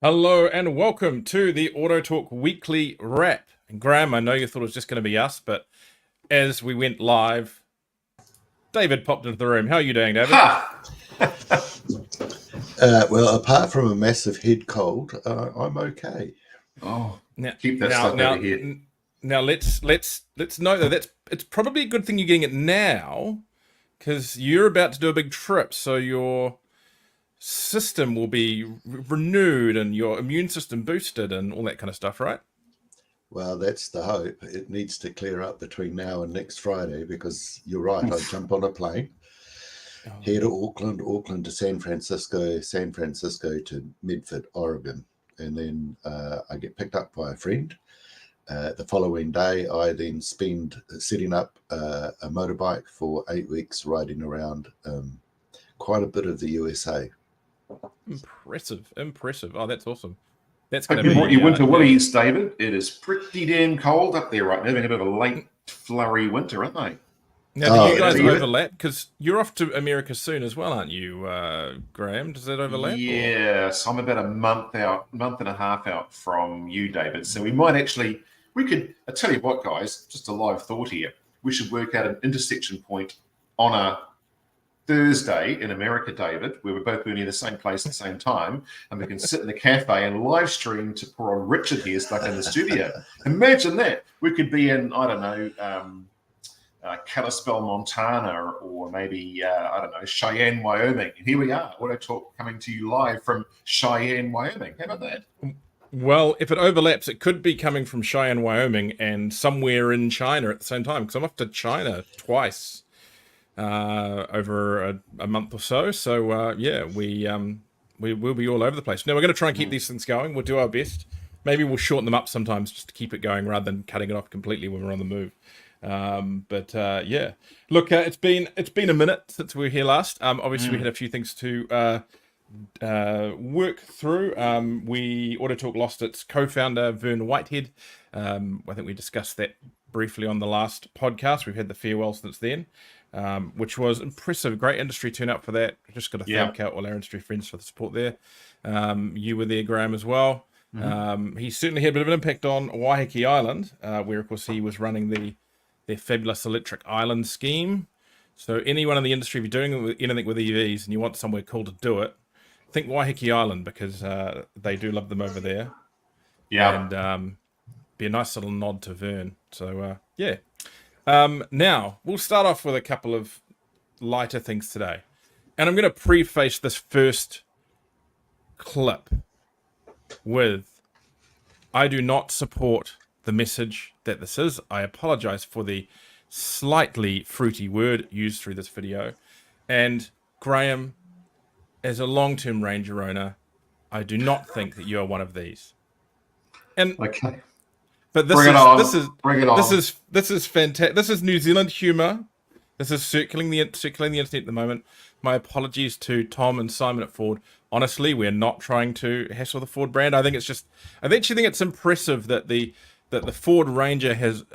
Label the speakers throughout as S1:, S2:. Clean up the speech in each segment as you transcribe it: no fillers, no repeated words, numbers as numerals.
S1: Hello and welcome to the AutoTalk Weekly Wrap. And Graham, I know you thought it was just going to be us, but as we went live, David popped into the room. How are you doing, David?
S2: Ha!
S3: Well, apart from a massive head cold, I'm okay.
S2: Oh, keep that stuff over here.
S1: Now let's note that it's probably a good thing you're getting it now, because you're about to do a big trip, so your system will be renewed and your immune system boosted and all that kind of stuff, right?
S3: Well, that's the hope. It needs to clear up between now and next Friday because you're right. I jump on a plane, head to Auckland, Auckland to San Francisco, San Francisco to Medford, Oregon. And then I get picked up by a friend. The following day, I then spend setting up a motorbike for 8 weeks, riding around quite a bit of the USA.
S1: Impressive. Oh, that's awesome. That's
S2: Hope
S1: going to
S2: you
S1: be
S2: brought your winter woolies, David. It is pretty damn cold up there right now. They're having a bit of a late flurry winter, aren't they?
S1: Now, do you guys overlap? Because you're off to America soon as well, aren't you, Graham? Does that overlap?
S2: Yes, I'm about a month and a half out from you, David. So we might actually, I tell you what, guys, just a live thought here. We should work out an intersection point on a Thursday in America, David, where we're both going to the same place at the same time, and we can sit in the cafe and live stream to poor old Richard here stuck in the studio. Imagine that. We could be in, I don't know, Kalispell, Montana, or maybe, I don't know, Cheyenne, Wyoming. And here we are, AutoTalk coming to you live from Cheyenne, Wyoming. How about that?
S1: Well, if it overlaps, it could be coming from Cheyenne, Wyoming, and somewhere in China at the same time, because I'm off to China twice over a month or so. So, yeah, we will be all over the place. Now, we're going to try and keep these things going. We'll do our best. Maybe we'll shorten them up sometimes just to keep it going rather than cutting it off completely when we're on the move. Yeah, look, it's been a minute since we were here last. Obviously we had a few things to work through. AutoTalk lost its co-founder Vern Whitehead. I think we discussed that briefly on the last podcast. We've had the farewell since then, which was impressive. Great industry turnout for that. Just got to thank out all our industry friends for the support there. You were there, Graham, as well. He certainly had a bit of an impact on Waiheke Island, where of course he was running their fabulous electric island scheme. So anyone in the industry, if you're doing anything with EVs and you want somewhere cool to do it, think Waiheke Island, because they do love them over there.
S2: Yeah.
S1: And be a nice little nod to Vern. So, yeah. Now, we'll start off with a couple of lighter things today. And I'm going to preface this first clip with, I do not support the message that this is. I apologize for the slightly fruity word used through this video. And Graham, as a long-term Ranger owner, I do not think that you are one of these. And
S2: okay,
S1: but this is fantastic. This is New Zealand humor. This is circling the internet at the moment. My apologies to Tom and Simon at Ford. Honestly, we're not trying to hassle the Ford brand. I actually think it's impressive that the Ford Ranger has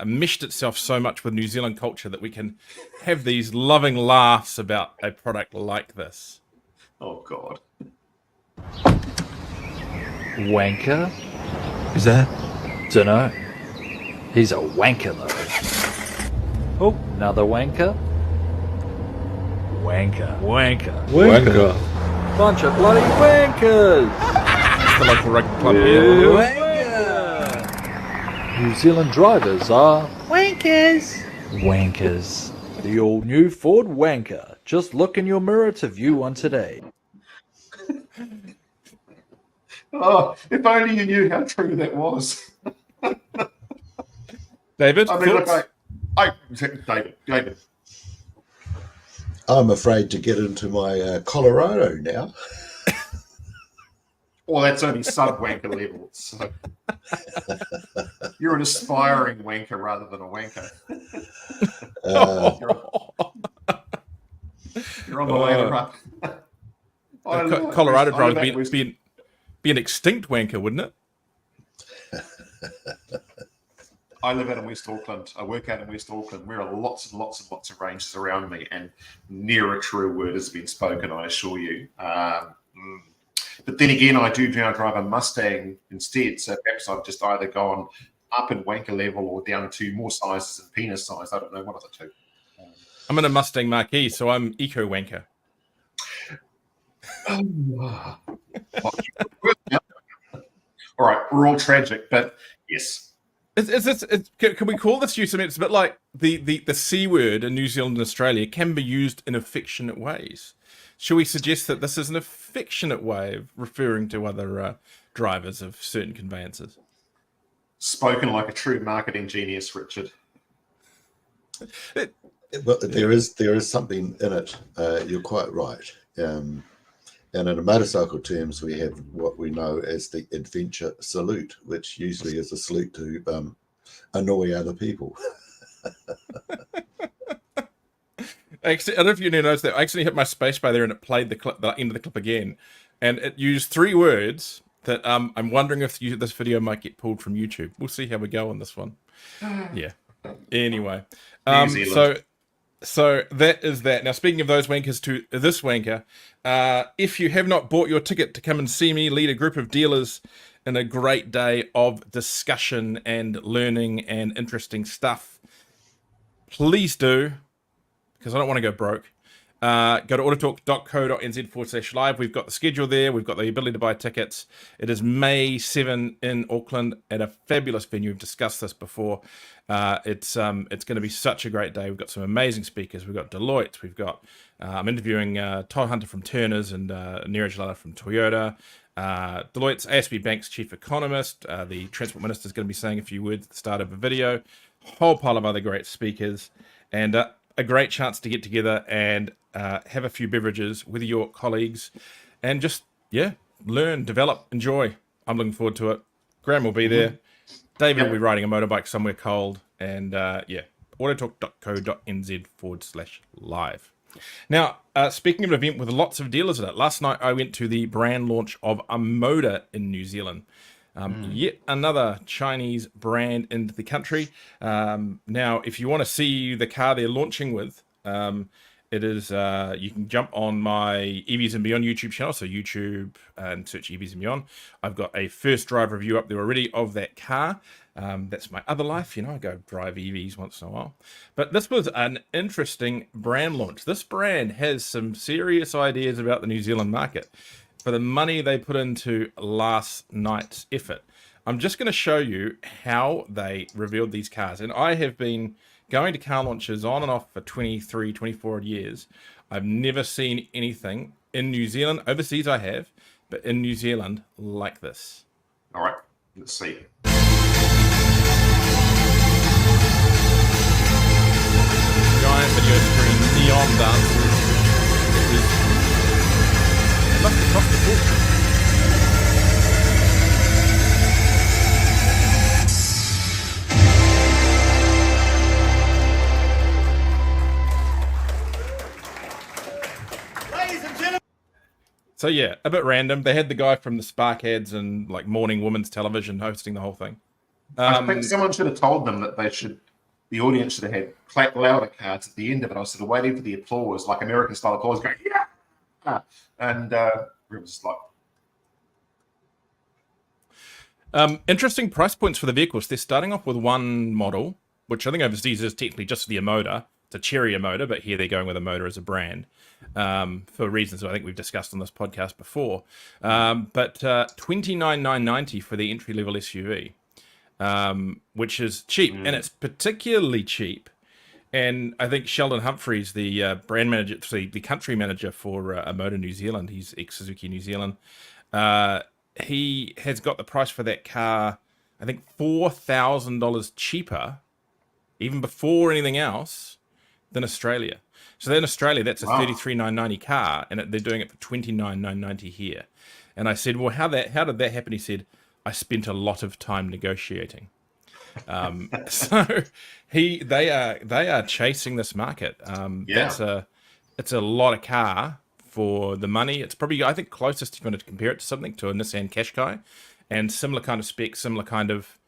S1: meshed itself so much with New Zealand culture that we can have these loving laughs about a product like this.
S2: Oh, God.
S4: Wanker? Is that? Dunno. He's a wanker, though. Oh, another wanker? Wanker. Bunch of bloody wankers!
S1: It's the local rugby club here.
S4: Wanker! New Zealand drivers are wankers. The all-new Ford Wanker. Just look in your mirror to view one today.
S2: Oh, if only you knew how true that was.
S1: David,
S2: I mean, look, David.
S3: I'm afraid to get into my Colorado now.
S2: Well, that's only sub-wanker level. So. You're an aspiring wanker rather than a wanker. You're on the ladder up.
S1: Colorado drive would be an extinct wanker, wouldn't it?
S2: I live out in West Auckland. I work out in West Auckland. There are lots and lots and lots of ranges around me, and near a true word has been spoken, I assure you. But then again, I do now drive a Mustang instead, so perhaps I've just either gone up in wanker level or down to more sizes and penis size. I don't know, one of the two.
S1: I'm in a Mustang Marquee, so I'm eco wanker.
S2: All right, we're all tragic, but yes.
S1: Can we call this use? I mean, it's a bit like the C word in New Zealand and Australia can be used in affectionate ways. Should we suggest that this is an affectionate way of referring to other drivers of certain conveyances?
S2: Spoken like a true marketing genius, Richard.
S3: Well, there is something in it. You're quite right. And in a motorcycle terms, we have what we know as the adventure salute, which usually is a salute to annoy other people.
S1: Actually, I don't know if you noticed that. I actually hit my spacebar there and it played the end of the clip again. And it used 3 words that I'm wondering if this video might get pulled from YouTube. We'll see how we go on this one. Yeah. Anyway.
S2: New Zealand.
S1: So that is that. Now, speaking of those wankers to this wanker, if you have not bought your ticket to come and see me lead a group of dealers in a great day of discussion and learning and interesting stuff, please do, because I don't want to go broke. Go to autotalk.co.nz/live. We've got the schedule there. We've got the ability to buy tickets. It is May 7 in Auckland at a fabulous venue. We've discussed this before. It's going to be such a great day. We've got some amazing speakers. We've got Deloitte. We've got I'm interviewing Todd Hunter from Turners and Neeraj Lala from Toyota. Deloitte's ASB Bank's chief economist. The transport minister is going to be saying a few words at the start of a video. Whole pile of other great speakers, and a great chance to get together and have a few beverages with your colleagues and just, learn, develop, enjoy. I'm looking forward to it. Graham will be there. David will be riding a motorbike somewhere cold. And, autotalk.co.nz/live. Now, speaking of an event with lots of dealers in it, last night I went to the brand launch of a motor in New Zealand. Yet another Chinese brand into the country. Now, if you want to see the car they're launching with, it is you can jump on my EVs and Beyond YouTube channel, so YouTube and search EVs and Beyond. I've got a first drive review up there already of that car. That's my other life, I go drive EVs once in a while. But this was an interesting brand launch. This brand has some serious ideas about the New Zealand market for the money they put into last night's effort. I'm just going to show you how they revealed these cars. And I have been going to car launches on and off for 23, 24 years. I've never seen anything in New Zealand. Overseas I have, but in New Zealand like this.
S2: All right, let's see.
S1: Giant video screen, neon dancers. It must have cost a fortune. So yeah, a bit random. They had the guy from the Spark ads and like Morning Women's Television hosting the whole thing.
S2: I think someone should have told them that the audience should have had clap louder cards at the end of it. I was sort of waiting for the applause, like American style applause, going, yeah! And it was like...
S1: Interesting price points for the vehicles. They're starting off with one model, which I think overseas is technically just the Emoda. It's a Cherry Emoda, but here they're going with Emoda as a brand for reasons that I think we've discussed on this podcast before. But $29,990 for the entry-level SUV, which is cheap, and it's particularly cheap. And I think Sheldon Humphreys, the brand manager, the country manager for Emoda New Zealand, he's ex-Suzuki New Zealand, he has got the price for that car, I think, $4,000 cheaper, even before anything else, than Australia. So in Australia, that's a $33,990 car, and they're doing it for $29,990 here. And I said, well, how did that happen? He said, I spent a lot of time negotiating. So they are chasing this market. It's a lot of car for the money. It's probably, I think, closest, if you want to compare it to something, to a Nissan Qashqai, and similar kind of specs, similar kind of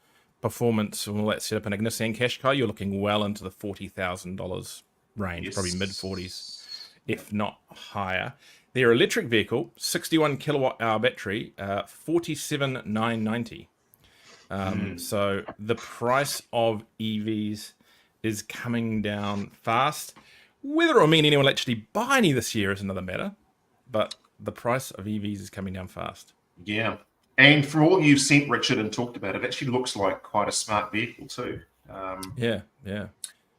S1: performance, and all that set up in a Nissan Qashqai. You're looking well into the $40,000 range, probably mid 40s, if not higher. Their electric vehicle, 61 kilowatt hour battery, 47,990. So the price of EVs is coming down fast. Whether or mean anyone will actually buy any this year is another matter, but the price of EVs is coming down fast.
S2: Yeah. And from all you've seen, Richard, and talked about, it actually looks like quite a smart vehicle too.
S1: Yeah.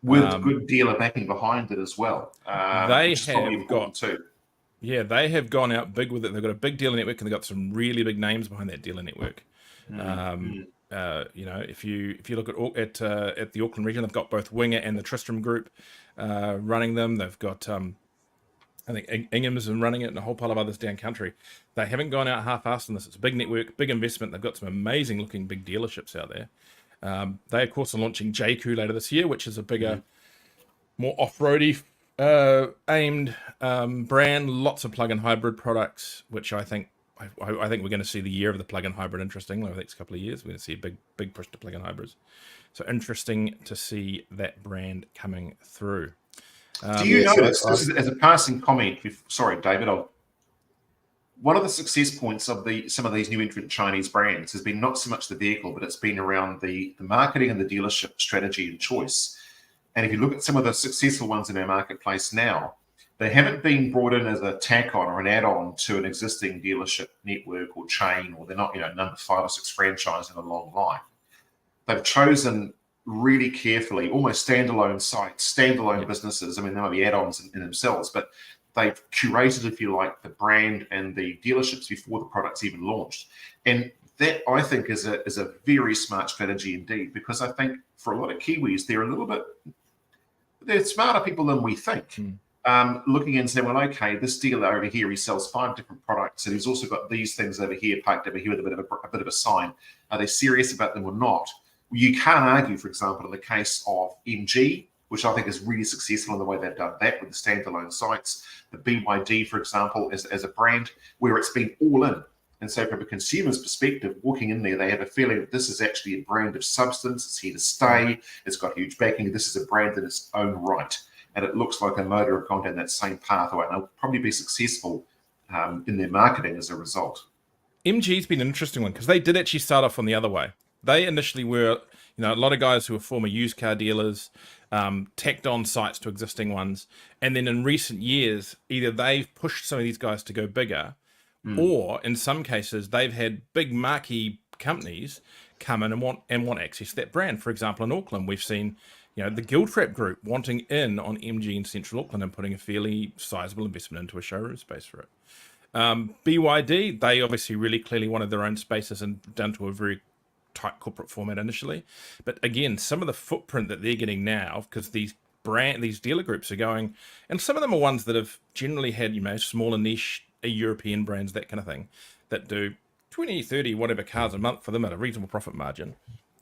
S2: With good dealer backing behind it as well.
S1: They
S2: which is probably
S1: have
S2: important too.
S1: Yeah, they have gone out big with it. They've got a big dealer network, and they've got some really big names behind that dealer network. If you look at the Auckland region, they've got both Winger and the Tristram Group running them. They've got I think Ingham's been running it, and a whole pile of others down country. They haven't gone out half-assed on this. It's a big network, big investment. They've got some amazing-looking big dealerships out there. They, of course, are launching JQ later this year, which is a bigger, more off-roady aimed brand. Lots of plug-in hybrid products, which I think we're going to see the year of the plug-in hybrid interesting over the next couple of years. We're going to see a big push to plug-in hybrids. So interesting to see that brand coming through.
S2: Do you notice, as a passing comment, sorry, David, one of the success points of some of these new entrant Chinese brands has been not so much the vehicle, but it's been around the marketing and the dealership strategy and choice. And if you look at some of the successful ones in our marketplace now, they haven't been brought in as a tack-on or an add-on to an existing dealership network or chain, or they're not, number 5 or 6 franchise in a long line. They've chosen really carefully, almost standalone sites, standalone businesses. I mean, they might be add-ons in themselves, but they've curated, if you like, the brand and the dealerships before the product's even launched. And that, I think, is a very smart strategy indeed, because I think for a lot of Kiwis, they're smarter people than we think. Looking and saying, well, okay, this dealer over here, he sells 5 different products, and he's also got these things over here, parked over here with a bit of a sign. Are they serious about them or not? You can't argue, for example, in the case of MG, which I think is really successful in the way they've done that with the standalone sites. The BYD, for example, as a brand where it's been all in. And so from a consumer's perspective, walking in there, they have a feeling that this is actually a brand of substance. It's here to stay. It's got huge backing. This is a brand in its own right. And it looks like a motor have gone down that same pathway. And they'll probably be successful in their marketing as a result.
S1: MG's been an interesting one because they did actually start off on the other way. They initially were, a lot of guys who were former used car dealers, tacked on sites to existing ones. And then in recent years, either they've pushed some of these guys to go bigger, or in some cases, they've had big marquee companies come in and want access to that brand. For example, in Auckland, we've seen, the Guildtrap Group wanting in on MG in Central Auckland and putting a fairly sizable investment into a showroom space for it. BYD, they obviously really clearly wanted their own spaces and done to a very tight corporate format initially. But again, some of the footprint that they're getting now, because these dealer groups are going, and some of them are ones that have generally had, smaller niche European brands, that kind of thing, that do 20, 30, whatever cars a month for them at a reasonable profit margin.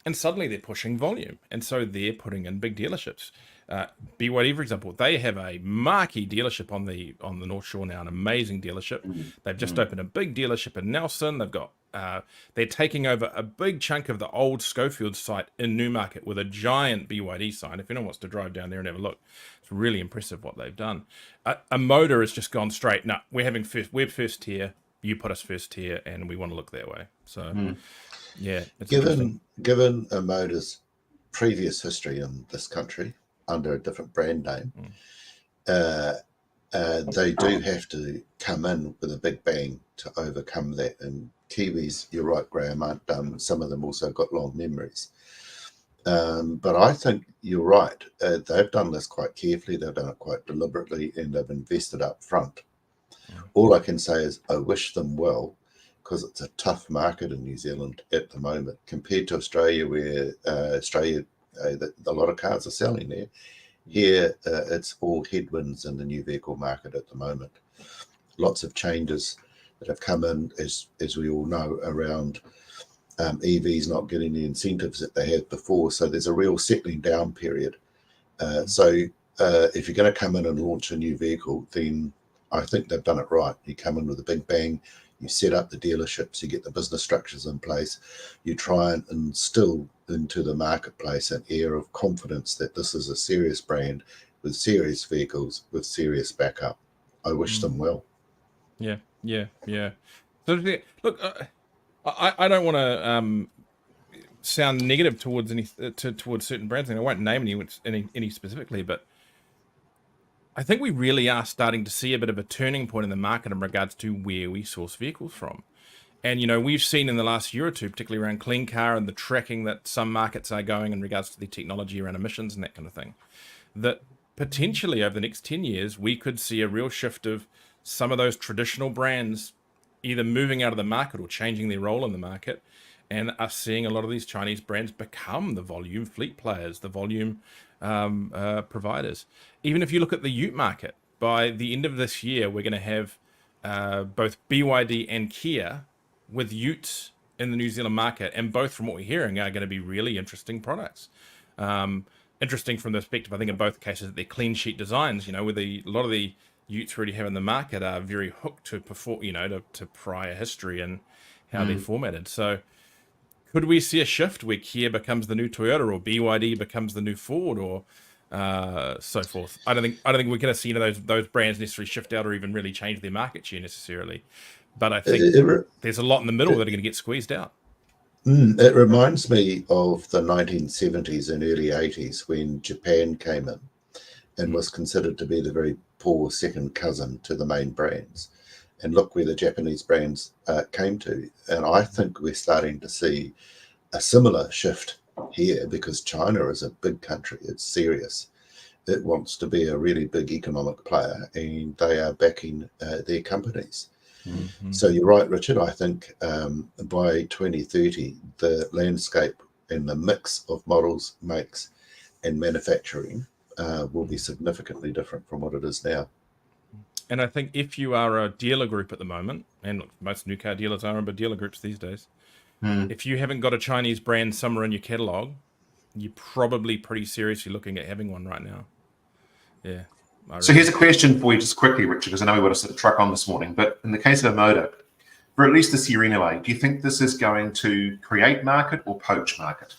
S1: And suddenly they're pushing volume. And so they're putting in big dealerships. BYD, for example, they have a marquee dealership on the North Shore now, an amazing dealership. They've just opened a big dealership in Nelson. They've got they're taking over a big chunk of the old Schofield site in Newmarket with a giant BYD sign. If anyone wants to drive down there and have a look, it's really impressive what they've done. A motor has just gone straight. No, we're first tier. You put us first tier, and we want to look that way. So, it's
S3: given a motor's previous history in this country under a different brand name, they do have to come in with a big bang to overcome that. And Kiwis, you're right, Graham, aren't dumb. Some of them also got long memories. But I think you're right. They've done this quite carefully. They've done it quite deliberately, and they've invested up front. All I can say is I wish them well, because it's a tough market in New Zealand at the moment compared to Australia, where a lot of cars are selling there. Here, it's all headwinds in the new vehicle market at the moment. Lots of changes that have come in, as we all know, around EVs not getting the incentives that they had before. So there's a real settling down period. So if you're going to come in and launch a new vehicle, then I think they've done it right. You come in with a big bang, you set up the dealerships, you get the business structures in place, you try and instill into the marketplace an air of confidence that this is a serious brand with serious vehicles with serious backup. I wish them well.
S1: Yeah, yeah, yeah. So look, I don't want to sound negative towards towards certain brands, and I won't name any specifically, but I think we really are starting to see a bit of a turning point in the market in regards to where we source vehicles from. And, we've seen in the last year or two, particularly around clean car and the tracking that some markets are going in regards to the technology around emissions and that kind of thing, that potentially over the next 10 years, we could see a real shift of some of those traditional brands either moving out of the market or changing their role in the market, and us seeing a lot of these Chinese brands become the volume fleet players, the volume providers. Even if you look at the ute market, by the end of this year, we're going to have both BYD and Kia with utes in the New Zealand market, and both, from what we're hearing, are going to be really interesting products. Interesting from the perspective, I think, in both cases, that they're clean sheet designs. With a lot of the utes we already have in the market are very hooked to perform, to prior history and how they're formatted. So, could we see a shift where Kia becomes the new Toyota, or BYD becomes the new Ford, or so forth? I don't think we're going to see those brands necessarily shift out or even really change their market share necessarily. But I think there's a lot in the middle that are going to get squeezed out.
S3: It reminds me of the 1970s and early 80s when Japan came in and was considered to be the very poor second cousin to the main brands. And look where the Japanese brands came to. And I think we're starting to see a similar shift here, because China is a big country. It's serious. It wants to be a really big economic player, and they are backing their companies.
S1: Mm-hmm.
S3: So you're right, Richard. I think by 2030, the landscape and the mix of models, makes, and manufacturing will be significantly different from what it is now.
S1: And I think if you are a dealer group at the moment, and look, most new car dealers are dealer groups these days, if you haven't got a Chinese brand somewhere in your catalog, you're probably pretty seriously looking at having one right now. Yeah.
S2: So here's a question for you just quickly, Richard, because I know we want to sort of truck on this morning, but in the case of a motor, for at least this year anyway, do you think this is going to create market or poach market?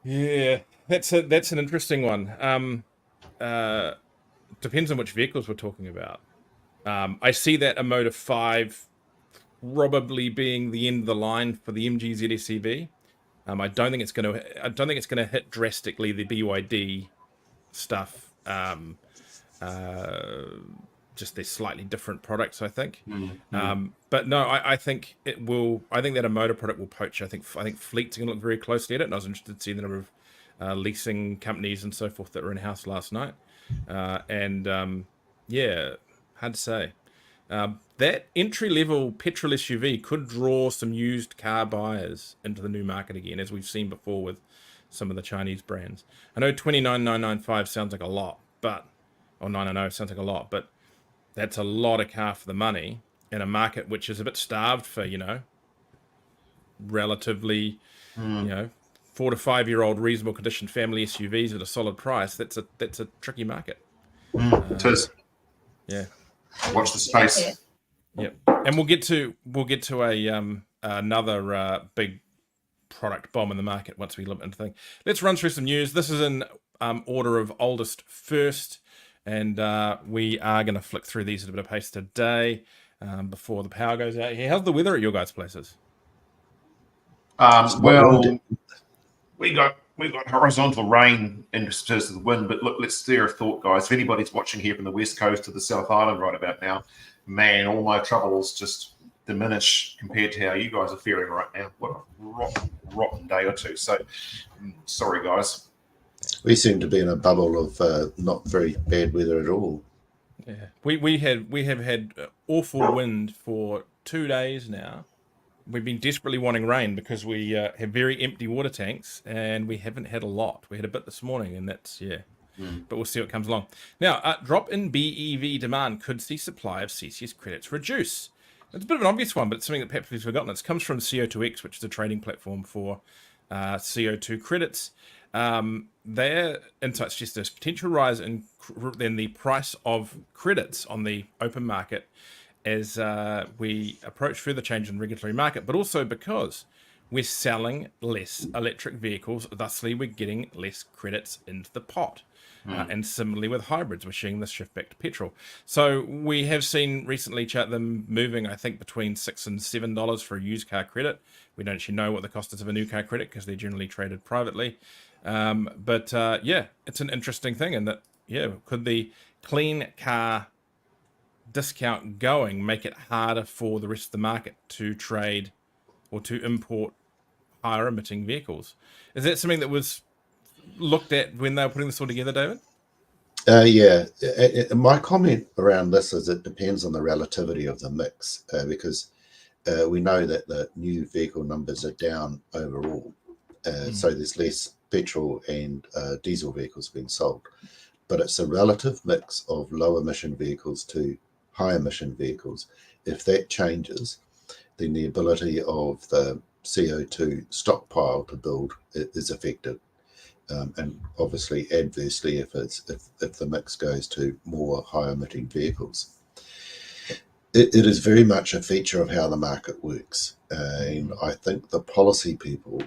S1: Yeah, that's an interesting one. Depends on which vehicles we're talking about. I see that a Motor 5 probably being the end of the line for the MG ZSEV. I don't think it's going to hit drastically the BYD stuff. Just they're slightly different products, I think. But no, I think it will. I think that a motor product will poach. I think fleets are going to look very closely at it, and I was interested to see the number of leasing companies and so forth that were in house last night. Yeah, hard to say. That entry-level petrol SUV could draw some used car buyers into the new market again, as we've seen before with some of the Chinese brands. I know 29,995 sounds like a lot, or 990 sounds like a lot, but that's a lot of car for the money in a market which is a bit starved for, relatively, 4 to 5 year old reasonable condition family SUVs at a solid price. That's a tricky market.
S2: It is.
S1: Yeah.
S2: Watch the space.
S1: Yep. And we'll get to another big product bomb in the market once we look into things. Let's run through some news. This is in order of oldest first, and we are going to flick through these at a bit of pace today before the power goes out here. How's the weather at your guys' places?
S2: Well, we got horizontal rain in terms of the wind, but look, let's steer a thought, guys. If anybody's watching here from the west coast to the South Island right about now, man, all my troubles just diminish compared to how you guys are faring right now. What a rotten day or two. So, sorry, guys.
S3: We seem to be in a bubble of not very bad weather at all.
S1: Yeah, we have had awful wind for 2 days now. We've been desperately wanting rain because we have very empty water tanks, and we haven't had a lot. We had a bit this morning, and that's but we'll see what comes along. Now, drop in BEV demand could see supply of CCS credits reduce. It's a bit of an obvious one, but it's something that perhaps we've forgotten. It comes from CO2X, which is a trading platform for CO2 credits. Their insights suggest there's potential rise in the price of credits on the open market as we approach further change in the regulatory market, but also because we're selling less electric vehicles, thusly we're getting less credits into the pot. And similarly with hybrids, we're seeing this shift back to petrol. So we have seen recently them moving, I think, between $6 and $7 for a used car credit. We don't actually know what the cost is of a new car credit because they're generally traded privately. But it's an interesting thing, and that could the clean car discount going make it harder for the rest of the market to trade or to import higher emitting vehicles? Is that something that was looked at when they were putting this all together, David?
S3: My comment around this is it depends on the relativity of the mix, because we know that the new vehicle numbers are down overall. So there's less petrol and diesel vehicles being sold. But it's a relative mix of low emission vehicles to high emission vehicles. If that changes, then the ability of the CO2 stockpile to build is affected. And obviously adversely if the mix goes to more high emitting vehicles. It is very much a feature of how the market works. And I think the policy people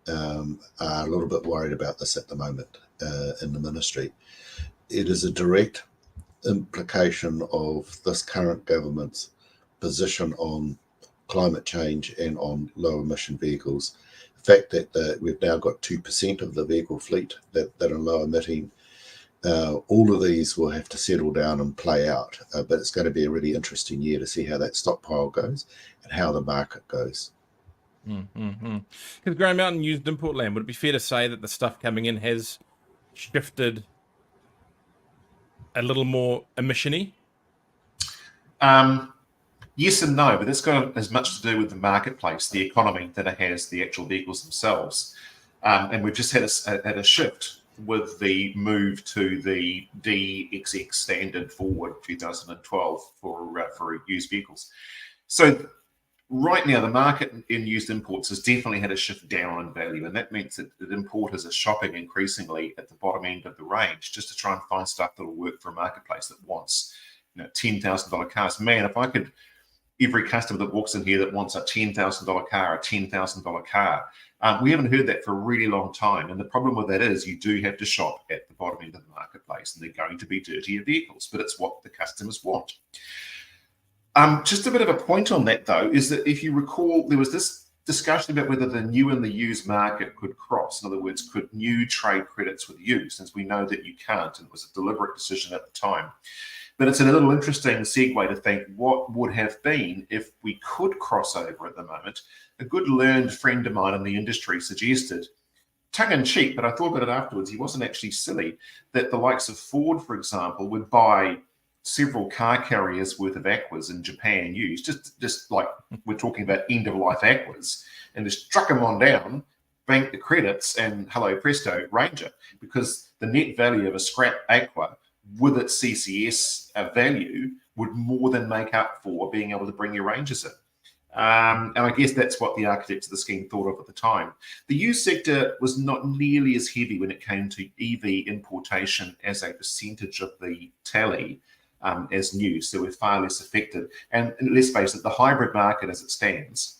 S3: are a little bit worried about this at the moment in the ministry. It is a direct implication of this current government's position on climate change and on low emission vehicles. The fact that we've now got 2% of the vehicle fleet that are low emitting, all of these will have to settle down and play out. But it's going to be a really interesting year to see how that stockpile goes and how the market goes.
S1: Because Grey Mountain used import land, would it be fair to say that the stuff coming in has shifted a little more emission-y?
S2: Yes and no, but that's got as much to do with the marketplace, the economy, than it has the actual vehicles themselves. And we've just had a shift with the move to the DXX standard Forward 2012 for used vehicles. So right now, the market in used imports has definitely had a shift down in value, and that means that importers are shopping increasingly at the bottom end of the range just to try and find stuff that will work for a marketplace that wants, $10,000 cars. Man, if I could, every customer that walks in here that wants a $10,000 car, a $10,000 car. We haven't heard that for a really long time, and the problem with that is you do have to shop at the bottom end of the marketplace, and they're going to be dirtier vehicles, but it's what the customers want. Just a bit of a point on that, though, is that if you recall, there was this discussion about whether the new and the used market could cross. In other words, could new trade credits with used, since we know that you can't, and it was a deliberate decision at the time. But it's a little interesting segue to think what would have been if we could cross over at the moment. A good learned friend of mine in the industry suggested, tongue-in-cheek, but I thought about it afterwards, he wasn't actually silly, that the likes of Ford, for example, would buy several car carriers worth of Aquas in Japan used, just like we're talking about end-of-life Aquas, and just truck them on down, bank the credits, and hello presto, Ranger, because the net value of a scrap Aqua with its CCS value would more than make up for being able to bring your Rangers in. And I guess that's what the architects of the scheme thought of at the time. The used sector was not nearly as heavy when it came to EV importation as a percentage of the tally as new, so we're far less affected. And let's face it, the hybrid market as it stands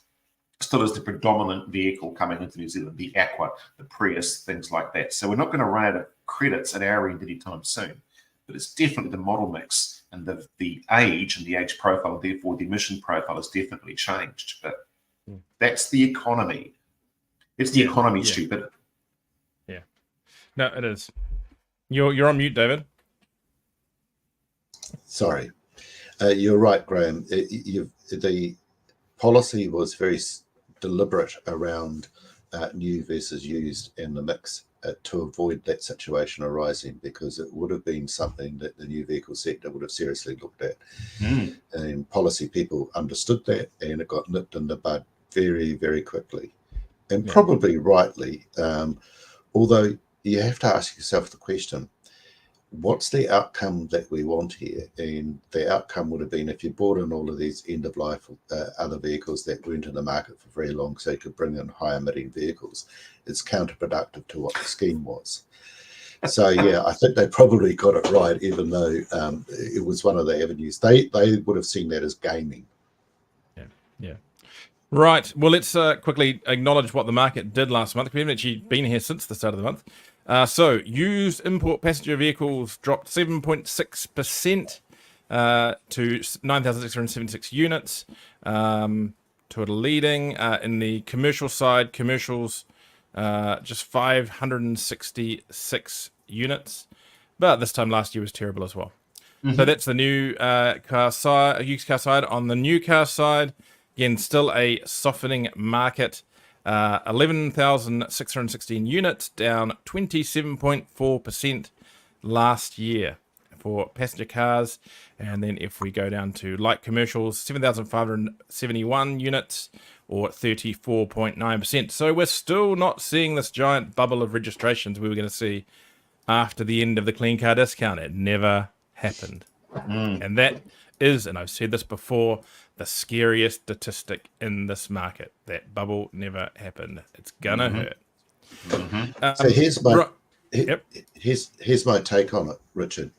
S2: still is the predominant vehicle coming into New Zealand, the Aqua, the Prius, things like that. So we're not going to run out of credits at our end anytime soon. But it's definitely the model mix and the age and the age profile, and therefore the emission profile has definitely changed. But that's the economy. It's the economy, stupid.
S1: Yeah. No, it is. You're on mute, David.
S3: Sorry. You're right, Graham. The policy was very deliberate around new versus used in the mix. To avoid that situation arising, because it would have been something that the new vehicle sector would have seriously looked at. And policy people understood that, and it got nipped in the bud very, very quickly, and probably rightly. Although you have to ask yourself the question, what's the outcome that we want here? And the outcome would have been, if you bought in all of these end-of-life other vehicles that weren't in the market for very long, so you could bring in high-emitting vehicles, it's counterproductive to what the scheme was. So, I think they probably got it right, even though it was one of the avenues. They would have seen that as gaming.
S1: Yeah. Right. Well, let's quickly acknowledge what the market did last month. We haven't actually been here since the start of the month. So used import passenger vehicles dropped 7.6% to 9,676 units. Total leading in the commercial side, commercials just 566 units. But this time last year was terrible as well. So that's the new car side, used car side. On the new car side, again, still a softening market. 11,616 units, down 27.4% last year for passenger cars. And then if we go down to light commercials, 7,571 units, or 34.9%. So we're still not seeing this giant bubble of registrations we were going to see after the end of the clean car discount. It never happened. And that is, and I've said this before, the scariest statistic in this market. That bubble never happened. It's gonna hurt.
S3: So here's my take on it, Richard.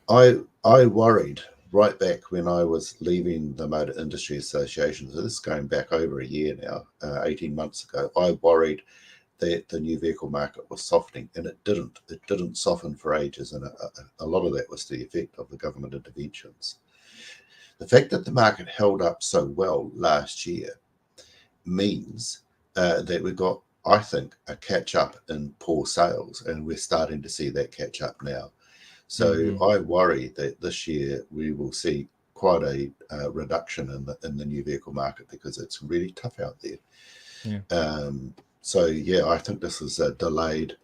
S3: I worried right back when I was leaving the Motor Industry Association. So this is going back over a year now, 18 months ago. I worried that the new vehicle market was softening, and it didn't. It didn't soften for ages, and a lot of that was the effect of the government interventions. The fact that the market held up so well last year means that we got, I think, a catch up in poor sales, and we're starting to see that catch up now. So I worry that this year we will see quite a reduction in the new vehicle market because it's really tough out there. So yeah, I think this is a delayed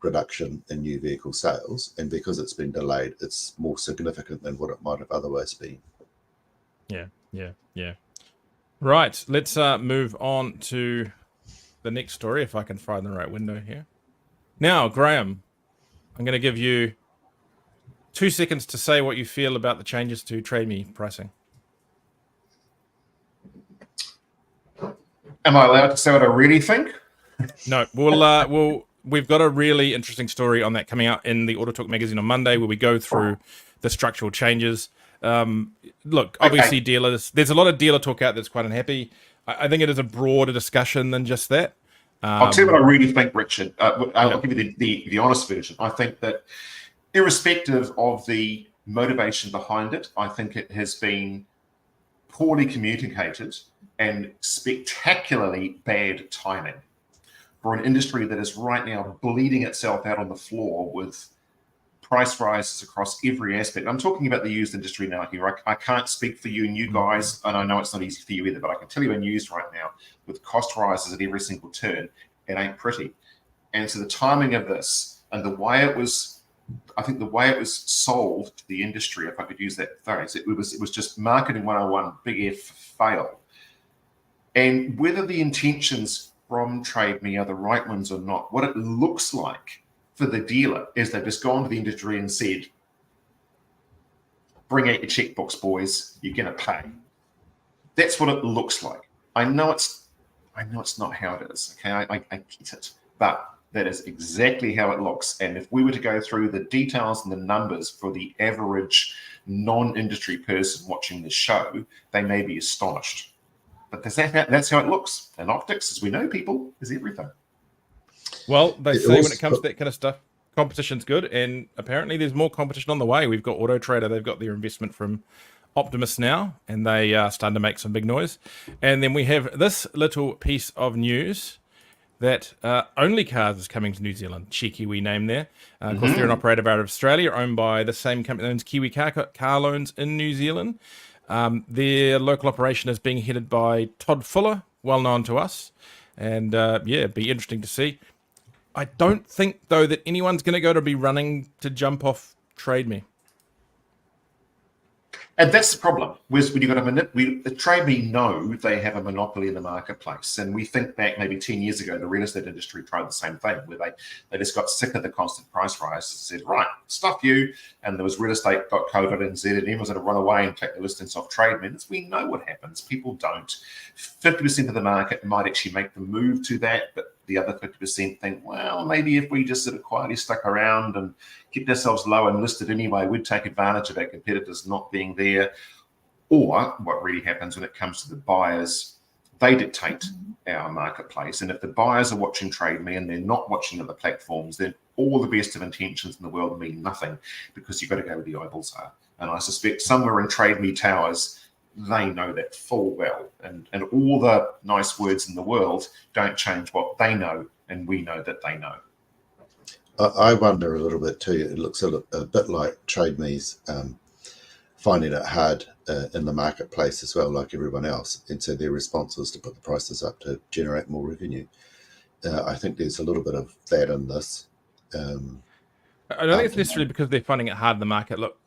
S3: reduction in new vehicle sales, and because it's been delayed, it's more significant than what it might have otherwise been.
S1: Yeah. Right, let's move on to the next story, if I can find the right window here. Now, Graham, I'm going to give you 2 seconds to say what you feel about the changes to Trade Me pricing.
S2: Am I allowed to say what I really think?
S1: No, we've got a really interesting story on that coming out in the AutoTalk magazine on Monday, where we go through the structural changes. Look, obviously dealers, there's a lot of dealer talk out that's quite unhappy. I think it is a broader discussion than just that.
S2: I'll tell you what I really think, Richard. I'll give you the honest version. I think that irrespective of the motivation behind it, I think it has been poorly communicated and spectacularly bad timing for an industry that is right now bleeding itself out on the floor with price rises across every aspect. I'm talking about the used industry now here. I can't speak for you new guys, and I know it's not easy for you either, but I can tell you in used right now, with cost rises at every single turn, it ain't pretty. And so the timing of this and the way it was, I think the way it was sold to the industry, if I could use that phrase, it was just marketing 101, big F fail. And whether the intentions from Trade Me are the right ones or not, what it looks like for the dealer is they've just gone to the industry and said, bring out your checkbooks, boys, you're going to pay. That's what it looks like. I know it's not how it is, okay? I get it, but that is exactly how it looks. And if we were to go through the details and the numbers for the average non-industry person watching this show, they may be astonished. But that's how it looks. And optics, as we know, people, is everything.
S1: Well, they say when it comes to that kind of stuff, competition's good, and apparently there's more competition on the way. We've got Auto Trader, they've got their investment from Optimus now, and they are starting to make some big noise. And then we have this little piece of news that Only Cars is coming to New Zealand. Cheeky wee name there. Of course, they're an operator out of Australia, owned by the same company that owns Kiwi Car Loans in New Zealand. Their local operation is being headed by Todd Fuller, well known to us. And it'd be interesting to see. I don't think, though, that anyone's going to go to be running to jump off Trade Me.
S2: And that's the problem. When you've got the Trade Me know they have a monopoly in the marketplace. And we think back maybe 10 years ago, the real estate industry tried the same thing, where they just got sick of the constant price rises and said, right, stuff you. And there was realestate.co.nz, and everyone's going to run away and take the listings off Trade Me. We know what happens. People don't. 50% of the market might actually make the move to that, but the other 50% think, well, maybe if we just sort of quietly stuck around and kept ourselves low and listed anyway, we'd take advantage of our competitors not being there. Or what really happens when it comes to the buyers, they dictate our marketplace. And if the buyers are watching Trade Me and they're not watching other platforms, then all the best of intentions in the world mean nothing, because you've got to go where the eyeballs are. And I suspect somewhere in Trade Me Towers, they know that full well. And all the nice words in the world don't change what they know, and we know that they know.
S3: I wonder a little bit too. It looks a bit like Trade Me's finding it hard in the marketplace as well, like everyone else. And so their response was to put the prices up to generate more revenue. I think there's a little bit of that in this.
S1: I don't think it's necessarily because they're finding it hard in the market. Look,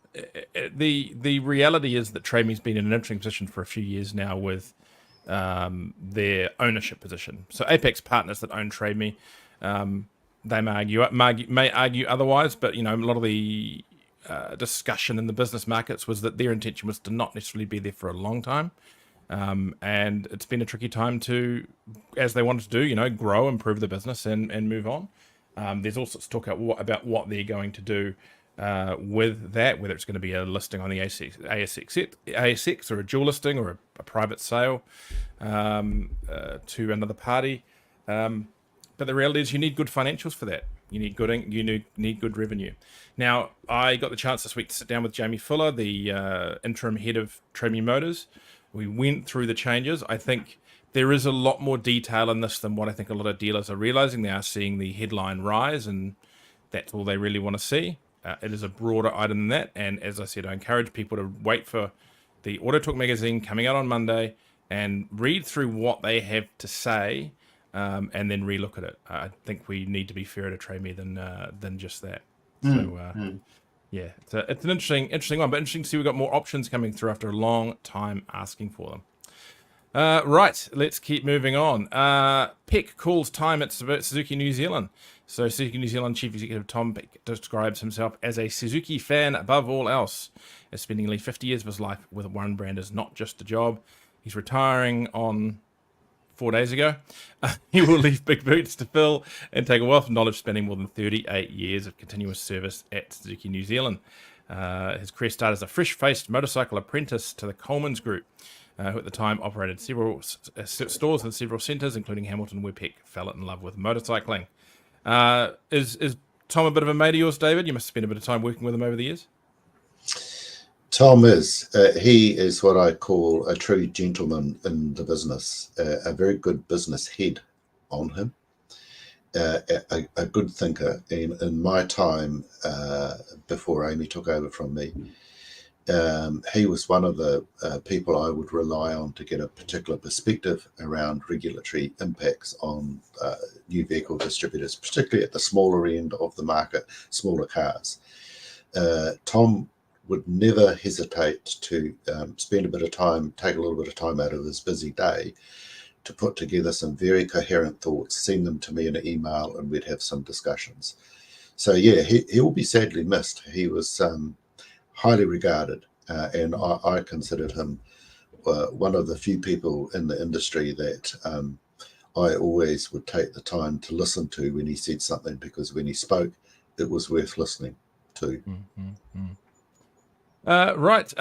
S1: the reality is that Trade Me's been in an interesting position for a few years now with their ownership position. So Apex partners that own Trade Me, they may argue otherwise, but a lot of the discussion in the business markets was that their intention was to not necessarily be there for a long time. And it's been a tricky time to, as they wanted to do, grow, improve the business and move on. There's also talk about what they're going to do with that, whether it's going to be a listing on the ASX or a dual listing or a private sale to another party. But the reality is you need good financials for that. You need good revenue. Now, I got the chance this week to sit down with Jamie Fuller, the interim head of Trade Me Motors. We went through the changes. I think there is a lot more detail in this than what I think a lot of dealers are realizing. They are seeing the headline rise, and that's all they really want to see. It is a broader item than that. And as I said, I encourage people to wait for the AutoTalk magazine coming out on Monday and read through what they have to say, and then relook at it. I think we need to be fairer to Trade Me than just that. Yeah, it's an interesting one, but interesting to see we've got more options coming through after a long time asking for them. Right, let's keep moving on. Peck calls time at Suzuki New Zealand. So Suzuki New Zealand Chief Executive Tom Peck describes himself as a Suzuki fan above all else, as spending nearly 50 years of his life with one brand is not just a job. He's retiring on 4 days ago. He will leave big boots to fill and take a wealth of knowledge, spending more than 38 years of continuous service at Suzuki New Zealand. His career started as a fresh-faced motorcycle apprentice to the Coleman's Group, who at the time operated several stores and several centres, including Hamilton, where Peck fell in love with motorcycling. Is Tom a bit of a mate of yours, David? You must have spent a bit of time working with him over the years.
S3: Tom is. He is what I call a true gentleman in the business, a very good business head on him, a good thinker. And in my time before Amy took over from me, he was one of the people I would rely on to get a particular perspective around regulatory impacts on new vehicle distributors, particularly at the smaller end of the market, smaller cars. Tom would never hesitate to spend a bit of time, take a little bit of time out of his busy day to put together some very coherent thoughts, send them to me in an email, and we'd have some discussions. So yeah, he will be sadly missed. He was highly regarded, and I considered him one of the few people in the industry that I always would take the time to listen to when he said something, because when he spoke, it was worth listening to.
S1: Right,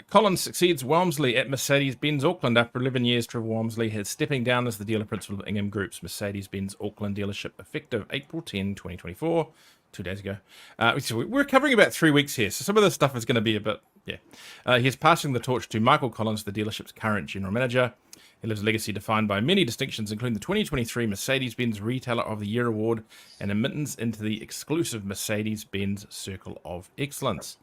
S1: Collins succeeds Walmsley at Mercedes-Benz Auckland. After 11 years, Trevor Walmsley is stepping down as the dealer principal of Ingham Group's Mercedes-Benz Auckland dealership, effective April 10, 2024, 2 days ago. So we're covering about 3 weeks here, so some of this stuff is going to be a bit, he's passing the torch to Michael Collins, the dealership's current general manager. He lives a legacy defined by many distinctions, including the 2023 Mercedes-Benz Retailer of the Year Award and admittance into the exclusive Mercedes-Benz Circle of Excellence.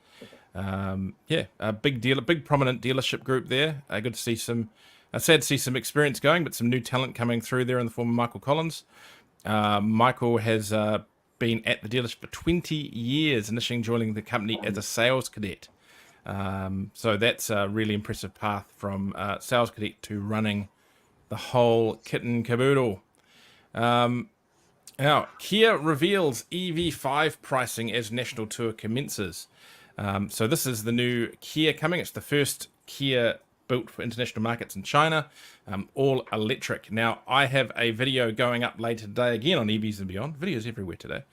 S1: A big dealer, big prominent dealership group there. Good to see some, sad to see some experience going, but some new talent coming through there in the form of Michael Collins. Michael has been at the dealership for 20 years, initially joining the company as a sales cadet. So that's a really impressive path from sales cadet to running the whole kit and caboodle. Now, Kia reveals EV5 pricing as national tour commences. So this is the new Kia coming. It's the first Kia built for international markets in China, all electric. Now, I have a video going up later today, again on EVs and Beyond. Videos everywhere today.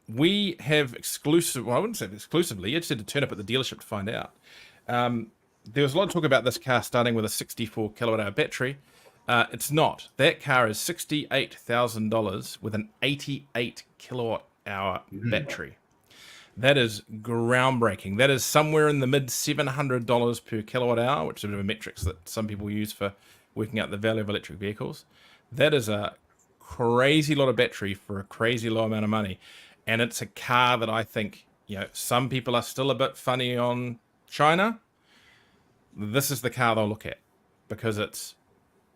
S1: We have exclusive, well, I wouldn't say exclusively, you just had to turn up at the dealership to find out. There was a lot of talk about this car starting with a 64 kilowatt hour battery. It's not. That car is $68,000 with an 88 kilowatt hour battery. That is groundbreaking. That is somewhere in the mid $700 per kilowatt hour, which is a bit of a metrics that some people use for working out the value of electric vehicles. That is a crazy lot of battery for a crazy low amount of money. And it's a car that I think, some people are still a bit funny on China. This is the car they'll look at because it's,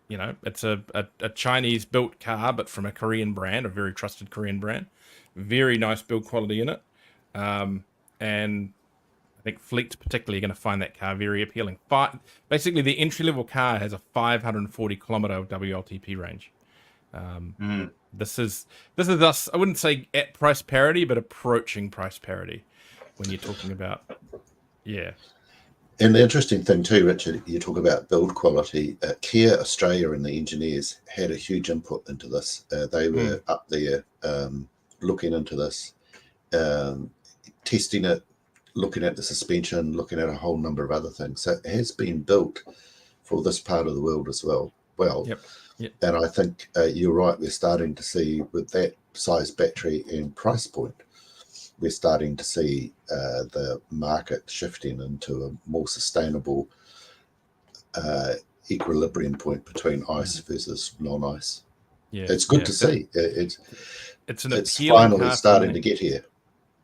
S1: it's a Chinese built car, but from a Korean brand, a very trusted Korean brand. Very nice build quality in it. And I think fleets particularly are going to find that car very appealing. Basically, the entry-level car has a 540 kilometer WLTP range. This is us. I wouldn't say at price parity, but approaching price parity when you're talking about, yeah.
S3: And the interesting thing too, Richard, you talk about build quality. Kia Australia and the engineers had a huge input into this. They were up there looking into this, testing it, looking at the suspension, looking at a whole number of other things. So it has been built for this part of the world as well.
S1: Yep.
S3: And I think you're right. We're starting to see with that size battery and price point, we're starting to see the market shifting into a more sustainable equilibrium point between ice versus non-ice.
S1: Yeah,
S3: it's good to see. It's
S1: finally
S3: starting to get here.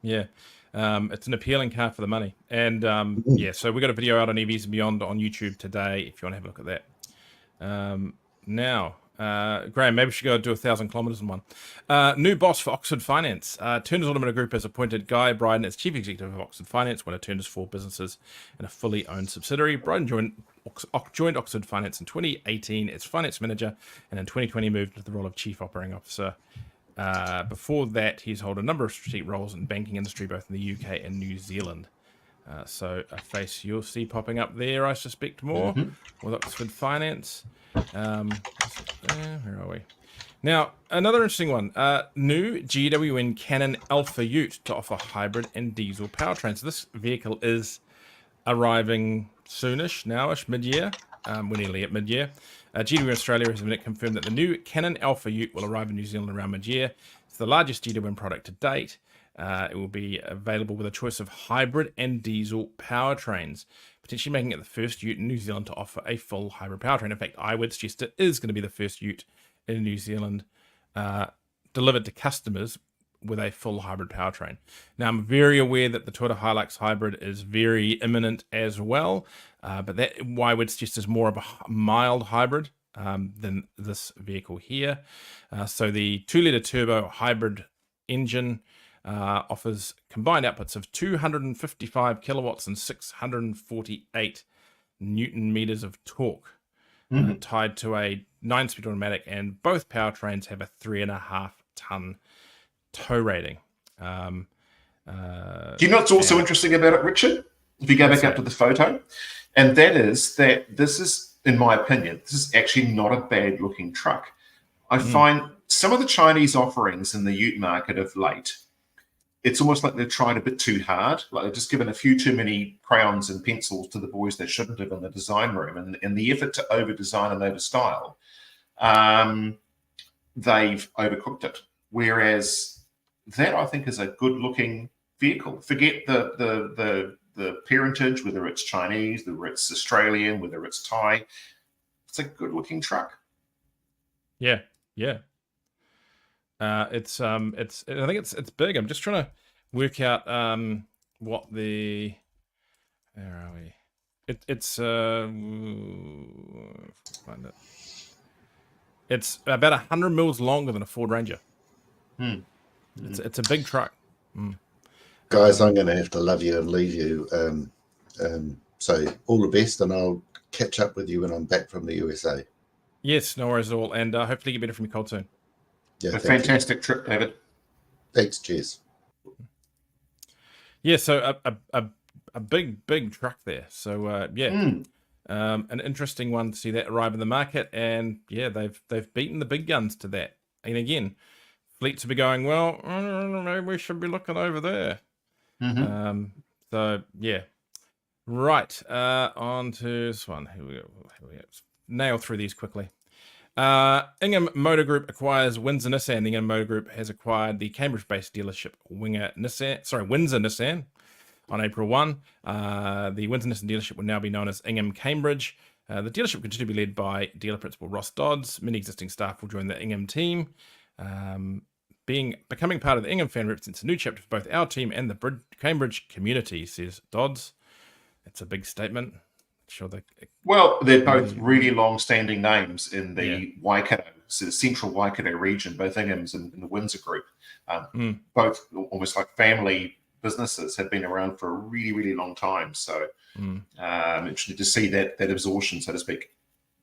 S1: Yeah, it's an appealing car for the money, and so we got a video out on EVs and Beyond on YouTube today. If you want to have a look at that. Now, Graham, maybe we should go do 1,000 kilometers in one. New boss for Oxford Finance. Turners Automotive Group has appointed Guy Bryden as chief executive of Oxford Finance, one of Turners' 4 businesses and a fully owned subsidiary. Bryden joined Oxford Finance in 2018 as finance manager, and in 2020 moved into the role of chief operating officer. Before that, he's held a number of strategic roles in the banking industry, both in the UK and New Zealand. So a face you'll see popping up there, I suspect, more with Oxford Finance. Where are we? Now, another interesting one. New GWN Canon Alpha Ute to offer hybrid and diesel powertrains. So this vehicle is arriving soonish, nowish, mid-year. We're nearly at mid-year. GWN Australia has confirmed that the new Canon Alpha Ute will arrive in New Zealand around mid-year. It's the largest GWN product to date. It will be available with a choice of hybrid and diesel powertrains, potentially making it the first ute in New Zealand to offer a full hybrid powertrain. In fact, I would suggest it is going to be the first ute in New Zealand delivered to customers with a full hybrid powertrain. Now, I'm very aware that the Toyota Hilux hybrid is very imminent as well, but that I would suggest is more of a mild hybrid than this vehicle here. So the 2-litre turbo hybrid engine offers combined outputs of 255 kilowatts and 648 newton meters of torque, tied to a 9-speed automatic, and both powertrains have a 3.5 ton tow rating.
S2: Do you know what's also interesting about it, Richard? If you go back up to the photo, and that is that this is, in my opinion, this is actually not a bad looking truck. I find some of the Chinese offerings in the ute market of late, it's almost like they're trying a bit too hard. Like they've just given a few too many crayons and pencils to the boys they shouldn't have in the design room. And in the effort to over-design and over-style, they've overcooked it. Whereas that, I think, is a good-looking vehicle. Forget the parentage, whether it's Chinese, whether it's Australian, whether it's Thai. It's a good-looking truck.
S1: Yeah. I think it's big. I'm just trying to work out what the, where are we? Find it. It's about 100 mils longer than a Ford Ranger. It's a big truck.
S3: Guys, I'm going to have to love you and leave you. So all the best, and I'll catch up with you when I'm back from the USA.
S1: Yes, no worries at all, and hopefully get better from your cold soon.
S3: Yeah,
S2: a fantastic trip, David.
S3: Thanks, cheers.
S1: Yeah, so a big truck there. So an interesting one to see that arrive in the market, and yeah, they've beaten the big guns to that. And again, fleets will be going, well, maybe we should be looking over there. So yeah, right. On to this one. Here we go. Nail through these quickly. Ingham Motor Group acquires Windsor Nissan. The Ingham Motor Group has acquired the Cambridge-based dealership Windsor Nissan on April 1. The Windsor Nissan dealership will now be known as Ingham Cambridge. The dealership will continue to be led by dealer principal Ross Dodds. Many existing staff will join the Ingham team. Becoming part of the Ingham fan represents a new chapter for both our team and the Cambridge community, says Dodds. That's a big statement. Sure.
S2: Well, they're both really long-standing names in the Waikato, so the central Waikato region, both Inghams and the Windsor Group. Both almost like family businesses have been around for a really, really long time. So interesting to see that absorption, so to speak.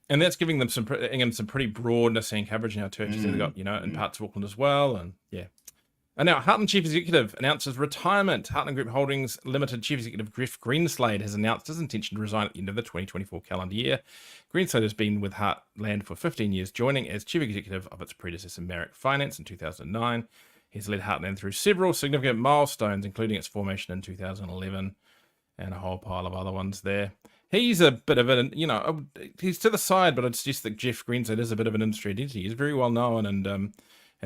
S1: And that's giving them Ingham some pretty broad Nissan coverage now too. They've got, in parts of Auckland as well. And And now, Heartland Chief Executive announces retirement. Heartland Group Holdings Limited Chief Executive Griff Greenslade has announced his intention to resign at the end of the 2024 calendar year. Greenslade has been with Heartland for 15 years, joining as Chief Executive of its predecessor, Merrick Finance, in 2009. He's led Heartland through several significant milestones, including its formation in 2011 and a whole pile of other ones there. He's a bit of he's to the side, but I'd suggest that Jeff Greenslade is a bit of an industry identity. He's very well known and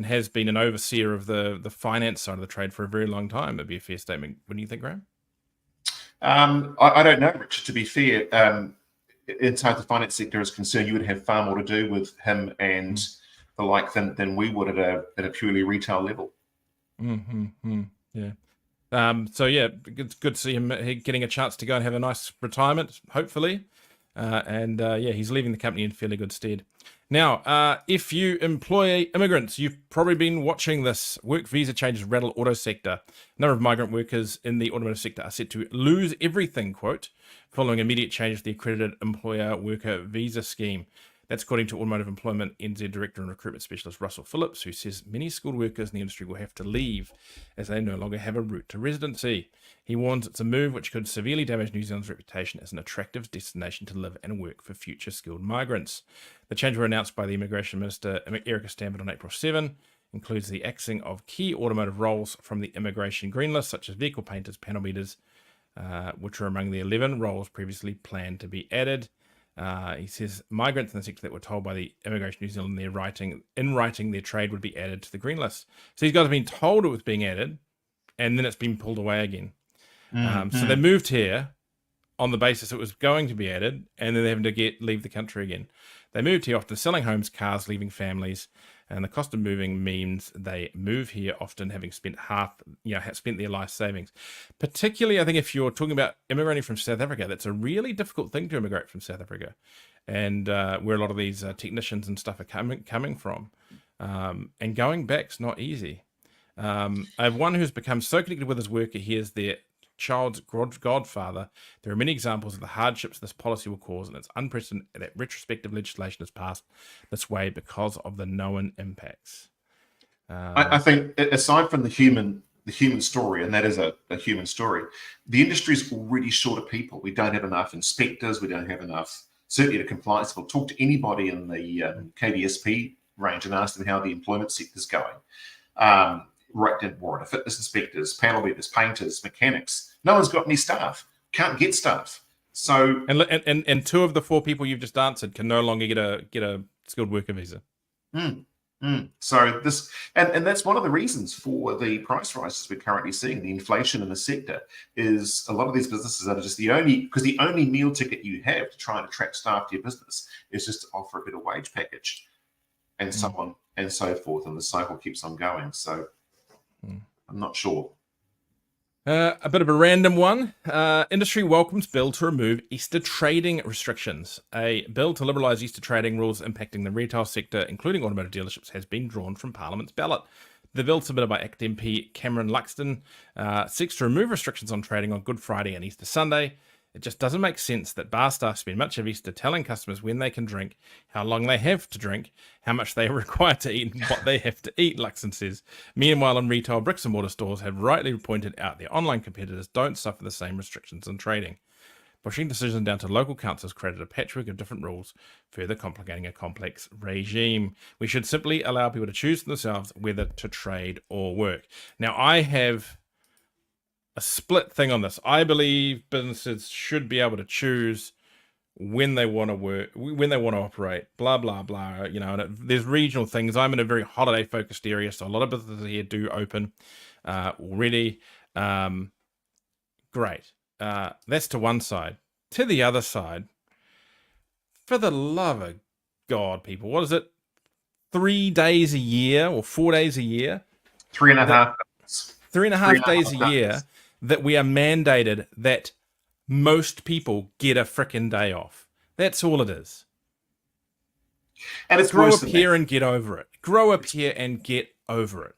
S1: has been an overseer of the finance side of the trade for a very long time. It'd be a fair statement. What do you think, Graham?
S2: I don't know, Richard. To be fair, inside the finance sector is concerned, you would have far more to do with him and the like than we would at a purely retail level.
S1: Yeah. It's good to see him getting a chance to go and have a nice retirement, hopefully. He's leaving the company in fairly good stead. Now, if you employ immigrants, you've probably been watching this. Work visa changes rattle auto sector. A number of migrant workers in the automotive sector are set to lose everything, quote, following immediate changes to the accredited employer worker visa scheme. That's according to Automotive Employment NZ Director and Recruitment Specialist Russell Phillips, who says many skilled workers in the industry will have to leave as they no longer have a route to residency. He warns it's a move which could severely damage New Zealand's reputation as an attractive destination to live and work for future skilled migrants. The changes were announced by the Immigration Minister Erica Stanford on April 7, includes the axing of key automotive roles from the immigration green list, such as vehicle painters, panel beaters, which are among the 11 roles previously planned to be added. He says migrants in the sector that were told by the Immigration New Zealand in writing their trade would be added to the green list. So these guys have been told it was being added, and then it's been pulled away again. So they moved here on the basis it was going to be added, and then they're having to leave the country again. They moved here often selling homes, cars, leaving families, and the cost of moving means they move here often having spent spent their life savings. Particularly, I think if you're talking about immigrating from South Africa, that's a really difficult thing to immigrate from South Africa, and where a lot of these technicians and stuff are coming from. And going back's not easy. I have one who's become so connected with his worker, he is their child's godfather. There are many examples of the hardships this policy will cause, and it's unprecedented that retrospective legislation has passed this way because of the known impacts.
S2: I think, aside from the human story, and that is a human story, the industry is already short of people. We don't have enough inspectors. We don't have enough, certainly the compliance. We'll talk to anybody in the KVSP range and ask them how the employment sector is going. Right down warrant, fitness inspectors, panel beaters, painters, mechanics. No one's got any staff. Can't get staff. So
S1: and 2 of the 4 people you've just answered can no longer get a skilled worker visa.
S2: So this and that's one of the reasons for the price rises we're currently seeing. The inflation in the sector is a lot of these businesses are just the only meal ticket you have to try and attract staff to your business is just to offer a better wage package, and so on and so forth, and the cycle keeps on going. So. I'm not sure.
S1: A bit of a random one. Industry welcomes bill to remove Easter trading restrictions. A bill to liberalise Easter trading rules impacting the retail sector, including automotive dealerships, has been drawn from Parliament's ballot. The bill, submitted by ACT MP Cameron Luxton, seeks to remove restrictions on trading on Good Friday and Easter Sunday. It just doesn't make sense that bar staff spend much of Easter telling customers when they can drink, how long they have to drink, how much they are required to eat, and what they have to eat, Luxon says. Meanwhile, in retail, bricks and mortar stores have rightly pointed out their online competitors don't suffer the same restrictions in trading. Pushing decisions down to local councils created a patchwork of different rules, further complicating a complex regime. We should simply allow people to choose for themselves whether to trade or work. Now, I have a split thing on this. I believe businesses should be able to choose when they want to work, when they want to operate, blah, blah, blah. You know, and there's regional things. I'm in a very holiday focused area, so a lot of businesses here do open already. Great. That's to one side. To the other side, for the love of God, people, what is it? 3 days a year or 4 days a year?
S2: 3.5 days.
S1: 3.5 days a year that we are mandated that most people get a frickin' day off. That's all it is.
S2: And it's
S1: Grow
S2: worse
S1: up
S2: than
S1: here
S2: that.
S1: and get over it. Grow up here and get over it.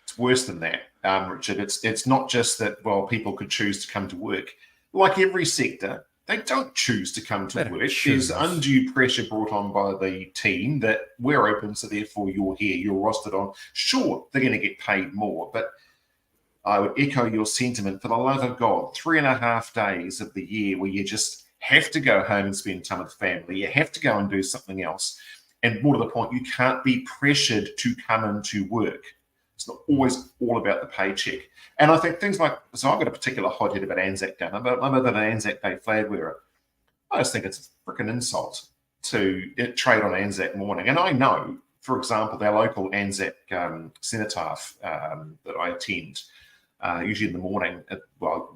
S2: It's worse than that, Richard. It's not just that, well, people could choose to come to work. Like every sector, they don't choose to come to
S1: They don't
S2: work.
S1: choose.
S2: There's undue pressure brought on by the team that we're open, so therefore you're here, you're rostered on. Sure, they're going to get paid more, but I would echo your sentiment. For the love of God, 3.5 days of the year where you just have to go home and spend time with family. You have to go and do something else. And more to the point, you can't be pressured to come into work. It's not always all about the paycheck. And I think things like, so I've got a particular hot head about Anzac Day. I'm an Anzac Day flag wearer. I just think it's a freaking insult to trade on Anzac morning. And I know, for example, our local Anzac cenotaph that I attend, usually in the morning,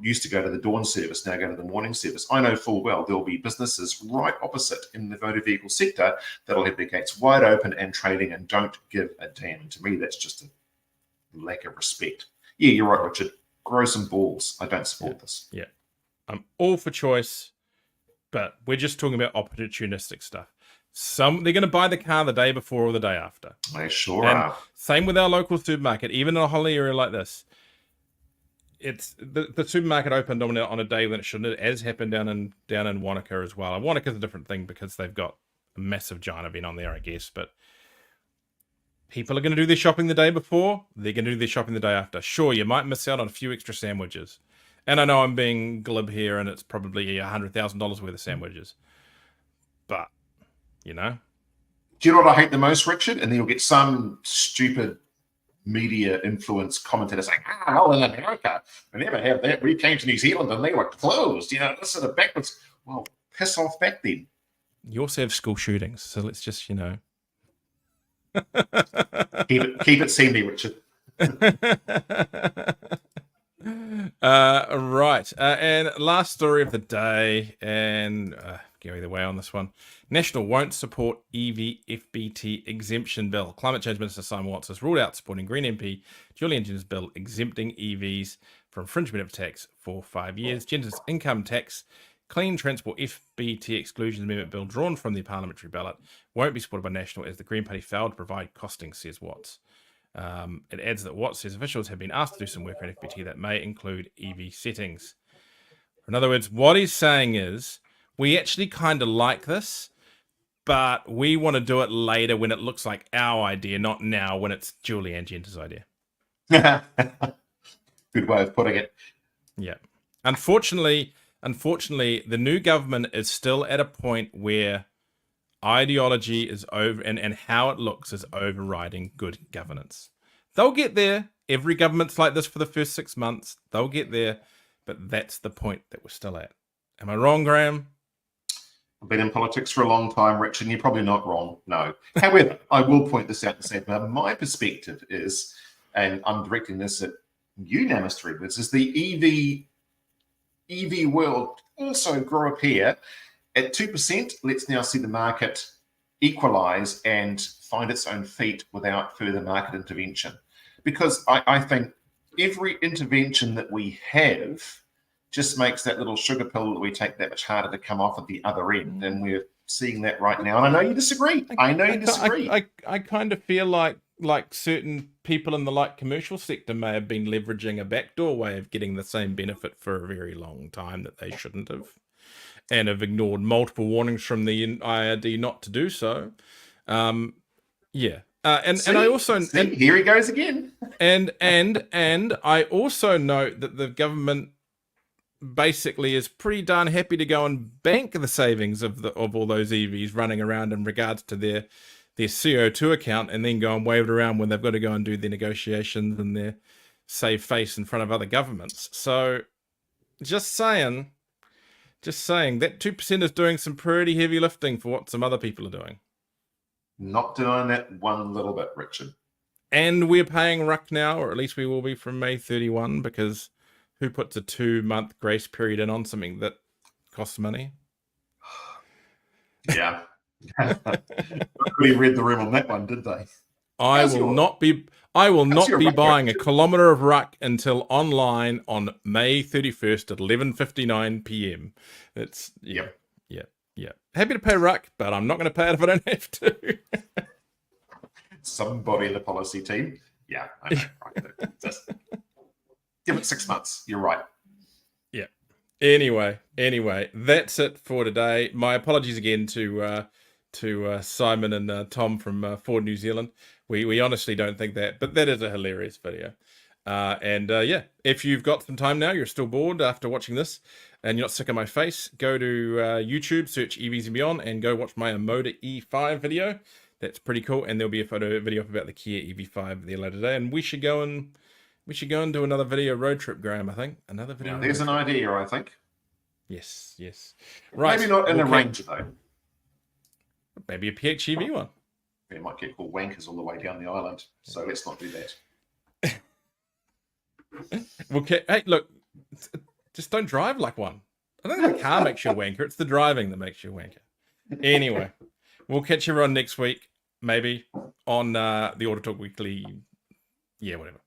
S2: used to go to the dawn service, now go to the morning service. I know full well there'll be businesses right opposite in the motor vehicle sector that'll have their gates wide open and trading and don't give a damn. And to me, that's just a lack of respect. Yeah, you're right, Richard. Grow some balls. I don't support this.
S1: Yeah. I'm all for choice, but we're just talking about opportunistic stuff. They're going to buy the car the day before or the day after.
S2: They sure
S1: And
S2: are.
S1: same with our local supermarket, even in a holiday area like this. It's the supermarket opened on a day when it shouldn't. It has happened down in Wanaka as well. And Wanaka's a different thing because they've got a massive giant event on there, I guess. But people are going to do their shopping the day before. They're going to do their shopping the day after. Sure, you might miss out on a few extra sandwiches. And I know I'm being glib here, and it's probably $100,000 worth of sandwiches. But, you know.
S2: Do you know what I hate the most, Richard? And then you'll get some stupid media influence commentator saying, well, in America, we never have that. We came to New Zealand and they were closed. You know, this is the backwards. Well, piss off back then.
S1: You also have school shootings, so let's just,
S2: Keep it seemly, Richard.
S1: Right. And last story of the day, and go either way on this one. National won't support EV FBT exemption bill. Climate Change Minister Simon Watts has ruled out supporting Green MP Julian Jenner's bill exempting EVs from infringement of tax for 5 years. Jenner's income tax Clean Transport FBT Exclusions Amendment Bill, drawn from the parliamentary ballot, won't be supported by National as the Green Party failed to provide costings, says Watts. It adds that Watts says officials have been asked to do some work on FBT that may include EV settings. In other words, what he's saying is, we actually kind of like this, but we want to do it later when it looks like our idea, not now when it's Julianne Genter's idea.
S2: Good way of putting it.
S1: Yeah. Unfortunately, the new government is still at a point where ideology is over and how it looks is overriding good governance. They'll get there. Every government's like this for the first 6 months. They'll get there, but that's the point that we're still at. Am I wrong, Graham?
S2: I've been in politics for a long time, Richard, and you're probably not wrong. No. However, I will point this out and say, my perspective is, and I'm directing this at you now, Mr. Edwards, is the EV world also grow up here at 2%. Let's now see the market equalize and find its own feet without further market intervention. Because I think every intervention that we have just makes that little sugar pill that we take that much harder to come off at the other end. And we're seeing that right now. And I know you disagree. I
S1: kind of feel like certain people in the light commercial sector may have been leveraging a backdoor way of getting the same benefit for a very long time that they shouldn't have, and have ignored multiple warnings from the IRD not to do so. Yeah. And I also
S2: here he goes again.
S1: and I also note that the government basically is pretty darn happy to go and bank the savings of all those EVs running around in regards to their CO2 account, and then go and wave it around when they've got to go and do their negotiations and their save face in front of other governments. So just saying, Just saying that 2% is doing some pretty heavy lifting for what some other people are doing.
S2: Not doing that one little bit, Richard.
S1: And we're paying ruck now, or at least we will be from May 31, because who puts a 2-month grace period in on something that costs money?
S2: Yeah. Nobody read the room on that one, did they?
S1: I will not be buying a
S2: Richard?
S1: kilometre of ruck until online on May 31st at 11:59 p.m. It's yeah. Happy to pay ruck, but I'm not going to pay it if I don't have to.
S2: Somebody in the policy team. Yeah, I know. Right. Just give it 6 months. You're right.
S1: Yeah. Anyway, that's it for today. My apologies again to Simon and Tom from Ford New Zealand. We honestly don't think that, but that is a hilarious video. Yeah, if you've got some time now, you're still bored after watching this, and you're not sick of my face, go to YouTube, search EVs and Beyond, and go watch my Moda E5 video. That's pretty cool, and there'll be a photo video up about the Kia EV5 there later today. And we should go and do another video road trip, Graham. I think another video.
S2: Now, there's an idea, I think.
S1: Yes. Right.
S2: Maybe not in a Ranger though.
S1: Maybe a PHEV one.
S2: It might get called wankers all the way down the island. So let's not do that.
S1: Okay. Hey, look, just don't drive like one. I don't think the car makes you a wanker. It's the driving that makes you a wanker. Anyway, we'll catch everyone next week, maybe on the AutoTalk Weekly. Yeah, whatever.